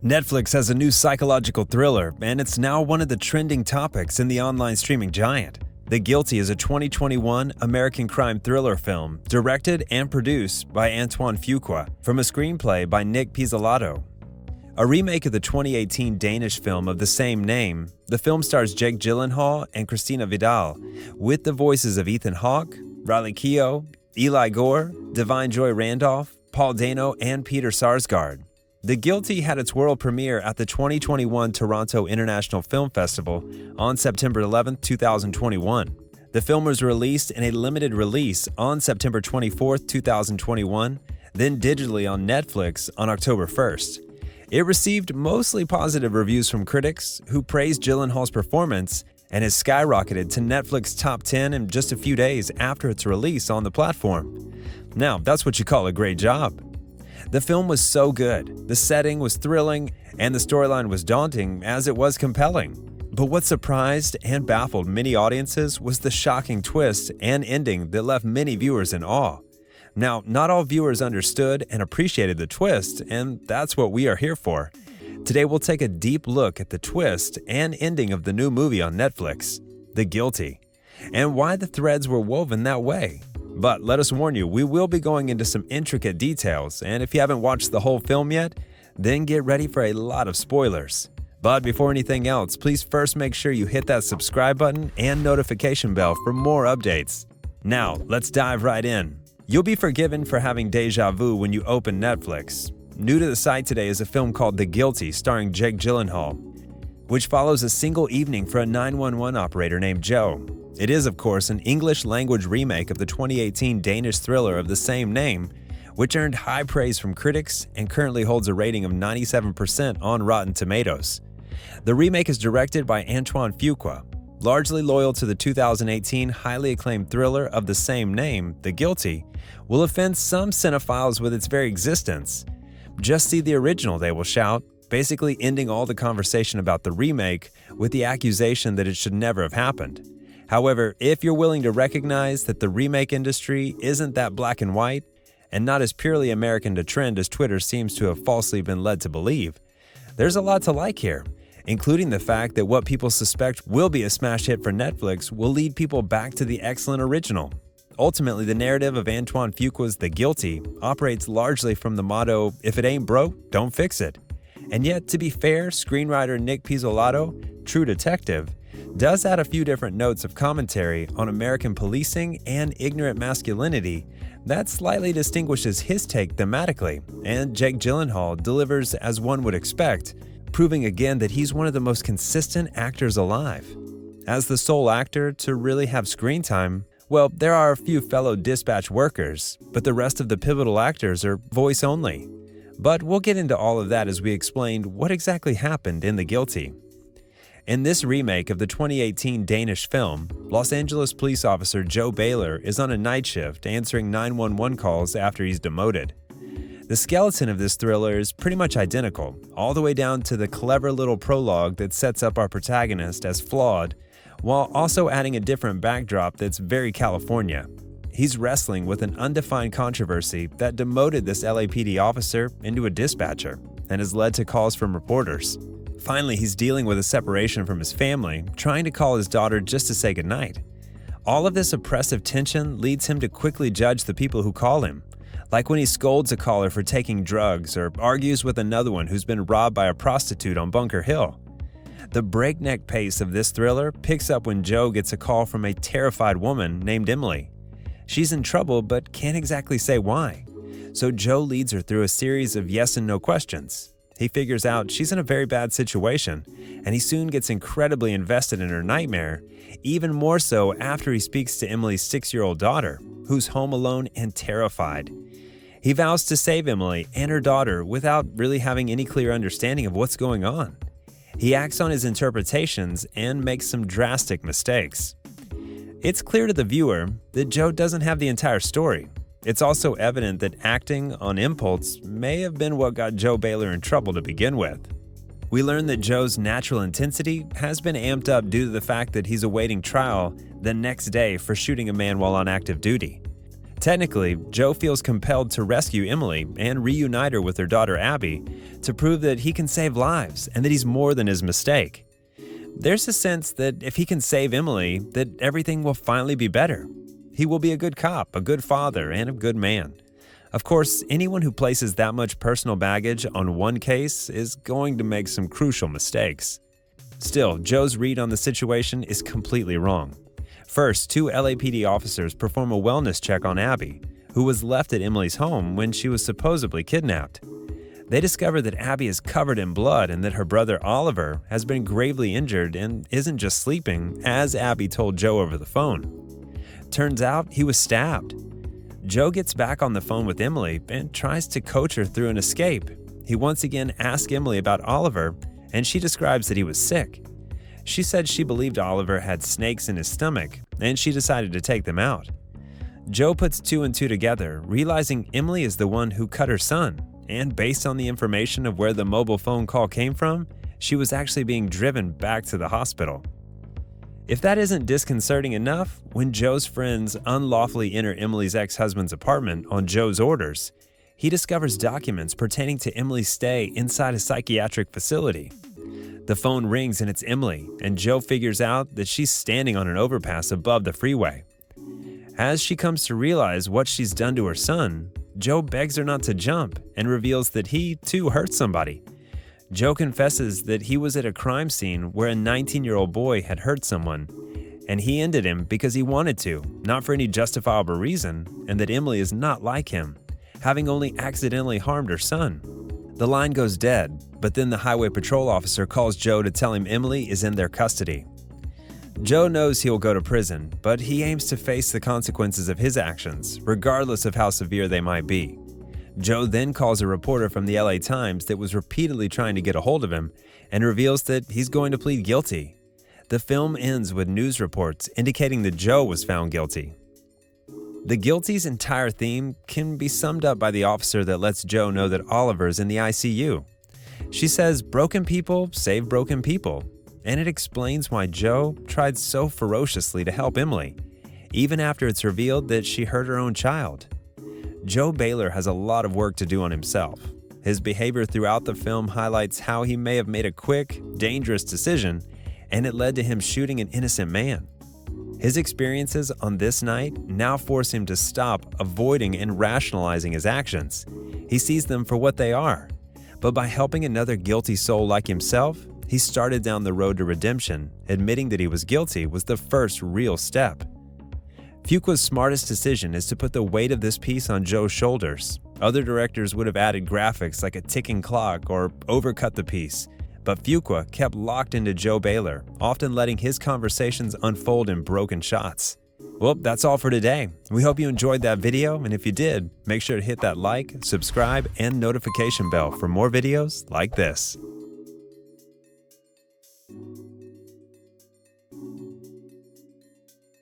Netflix has a new psychological thriller, and it's now one of the trending topics in the online streaming giant. The Guilty is a 2021 American crime thriller film directed and produced by Antoine Fuqua from a screenplay by Nic Pizzolatto. A remake of the 2018 Danish film of the same name, the film stars Jake Gyllenhaal and Christina Vidal, with the voices of Ethan Hawke, Keough, Eli Goree, divine Joy Randolph, Paul Dano, and Peter Sarsgaard. The Guilty had its world premiere at the 2021 Toronto International Film Festival on September 11, 2021. The film was released in a limited release on September 24, 2021, then digitally on Netflix on October 1st. It received mostly positive reviews from critics who praised Gyllenhaal's performance and has skyrocketed to Netflix top 10 in just a few days after its release on the platform. Now, that's what you call a great job. The film was so good, the setting was thrilling, and the storyline was daunting as it was compelling. But what surprised and baffled many audiences was the shocking twist and ending that left many viewers in awe. Now, not all viewers understood and appreciated the twist, and that's what we are here for. Today we'll take a deep look at the twist and ending of the new movie on Netflix, The Guilty, and why the threads were woven that way. But let us warn you, we will be going into some intricate details, and if you haven't watched the whole film yet, then get ready for a lot of spoilers. But before anything else, please first make sure you hit that subscribe button and notification bell for more updates. Now, let's dive right in. You'll be forgiven for having deja vu when you open Netflix. New to the site today is a film called The Guilty starring Jake Gyllenhaal, which follows a single evening for a 911 operator named Joe. It is, of course, an English-language remake of the 2018 Danish thriller of the same name, which earned high praise from critics and currently holds a rating of 97% on Rotten Tomatoes. The remake is directed by Antoine Fuqua, largely loyal to the 2018 highly acclaimed thriller of the same name, The Guilty, will offend some cinephiles with its very existence. Just see the original, they will shout, basically ending all the conversation about the remake with the accusation that it should never have happened. However, if you're willing to recognize that the remake industry isn't that black and white and not as purely American to trend as Twitter seems to have falsely been led to believe, there's a lot to like here, including the fact that what people suspect will be a smash hit for Netflix will lead people back to the excellent original. Ultimately, the narrative of Antoine Fuqua's The Guilty operates largely from the motto, if it ain't broke, don't fix it. And yet, to be fair, screenwriter Nic Pizzolatto, True Detective, does add a few different notes of commentary on American policing and ignorant masculinity that slightly distinguishes his take thematically, and Jake Gyllenhaal delivers as one would expect, proving again that he's one of the most consistent actors alive. As the sole actor to really have screen time, well, there are a few fellow dispatch workers, but the rest of the pivotal actors are voice only. But we'll get into all of that as we explain what exactly happened in The Guilty. In this remake of the 2018 Danish film, Los Angeles police officer Joe Baylor is on a night shift answering 911 calls after he's demoted. The skeleton of this thriller is pretty much identical, all the way down to the clever little prologue that sets up our protagonist as flawed, while also adding a different backdrop that's very California. He's wrestling with an undefined controversy that demoted this LAPD officer into a dispatcher and has led to calls from reporters. Finally, he's dealing with a separation from his family, trying to call his daughter just to say goodnight. All of this oppressive tension leads him to quickly judge the people who call him, like when he scolds a caller for taking drugs or argues with another one who's been robbed by a prostitute on Bunker Hill. The breakneck pace of this thriller picks up when Joe gets a call from a terrified woman named Emily. She's in trouble but can't exactly say why, so Joe leads her through a series of yes and no questions. He figures out she's in a very bad situation, and he soon gets incredibly invested in her nightmare, even more so after he speaks to Emily's 6-year-old daughter, who's home alone and terrified. He vows to save Emily and her daughter without really having any clear understanding of what's going on. He acts on his interpretations and makes some drastic mistakes. It's clear to the viewer that Joe doesn't have the entire story. It's also evident that acting on impulse may have been what got Joe Baylor in trouble to begin with. We learn that Joe's natural intensity has been amped up due to the fact that he's awaiting trial the next day for shooting a man while on active duty. Technically, Joe feels compelled to rescue Emily and reunite her with her daughter Abby to prove that he can save lives and that he's more than his mistake. There's a sense that if he can save Emily, that everything will finally be better. He will be a good cop, a good father, and a good man. Of course, anyone who places that much personal baggage on one case is going to make some crucial mistakes. Still, Joe's read on the situation is completely wrong. First, 2 LAPD officers perform a wellness check on Abby, who was left at Emily's home when she was supposedly kidnapped. They discover that Abby is covered in blood and that her brother Oliver has been gravely injured and isn't just sleeping, as Abby told Joe over the phone. Turns out he was stabbed. Joe gets back on the phone with Emily and tries to coach her through an escape. He once again asks Emily about Oliver, and she describes that he was sick. She said she believed Oliver had snakes in his stomach, and she decided to take them out. Joe puts 2 and 2 together, realizing Emily is the one who cut her son, and based on the information of where the mobile phone call came from, she was actually being driven back to the hospital. If that isn't disconcerting enough, when Joe's friends unlawfully enter Emily's ex-husband's apartment on Joe's orders, he discovers documents pertaining to Emily's stay inside a psychiatric facility. The phone rings and it's Emily, and Joe figures out that she's standing on an overpass above the freeway. As she comes to realize what she's done to her son, Joe begs her not to jump and reveals that he, too, hurt somebody. Joe confesses that he was at a crime scene where a 19-year-old boy had hurt someone, and he ended him because he wanted to, not for any justifiable reason, and that Emily is not like him, having only accidentally harmed her son. The line goes dead, but then the highway patrol officer calls Joe to tell him Emily is in their custody. Joe knows he'll go to prison, but he aims to face the consequences of his actions, regardless of how severe they might be. Joe then calls a reporter from the LA Times that was repeatedly trying to get a hold of him and reveals that he's going to plead guilty. The film ends with news reports indicating that Joe was found guilty. The Guilty's entire theme can be summed up by the officer that lets Joe know that Oliver's in the ICU. She says, "Broken people save broken people," and it explains why Joe tried so ferociously to help Emily, even after it's revealed that she hurt her own child. Joe Baylor has a lot of work to do on himself. His behavior throughout the film highlights how he may have made a quick, dangerous decision, and it led to him shooting an innocent man. His experiences on this night now force him to stop avoiding and rationalizing his actions. He sees them for what they are. But by helping another guilty soul like himself, he started down the road to redemption. Admitting that he was guilty was the first real step. Fuqua's smartest decision is to put the weight of this piece on Joe's shoulders. Other directors would have added graphics like a ticking clock or overcut the piece, but Fuqua kept locked into Joe Baylor, often letting his conversations unfold in broken shots. Well, that's all for today. We hope you enjoyed that video, and if you did, make sure to hit that like, subscribe, and notification bell for more videos like this.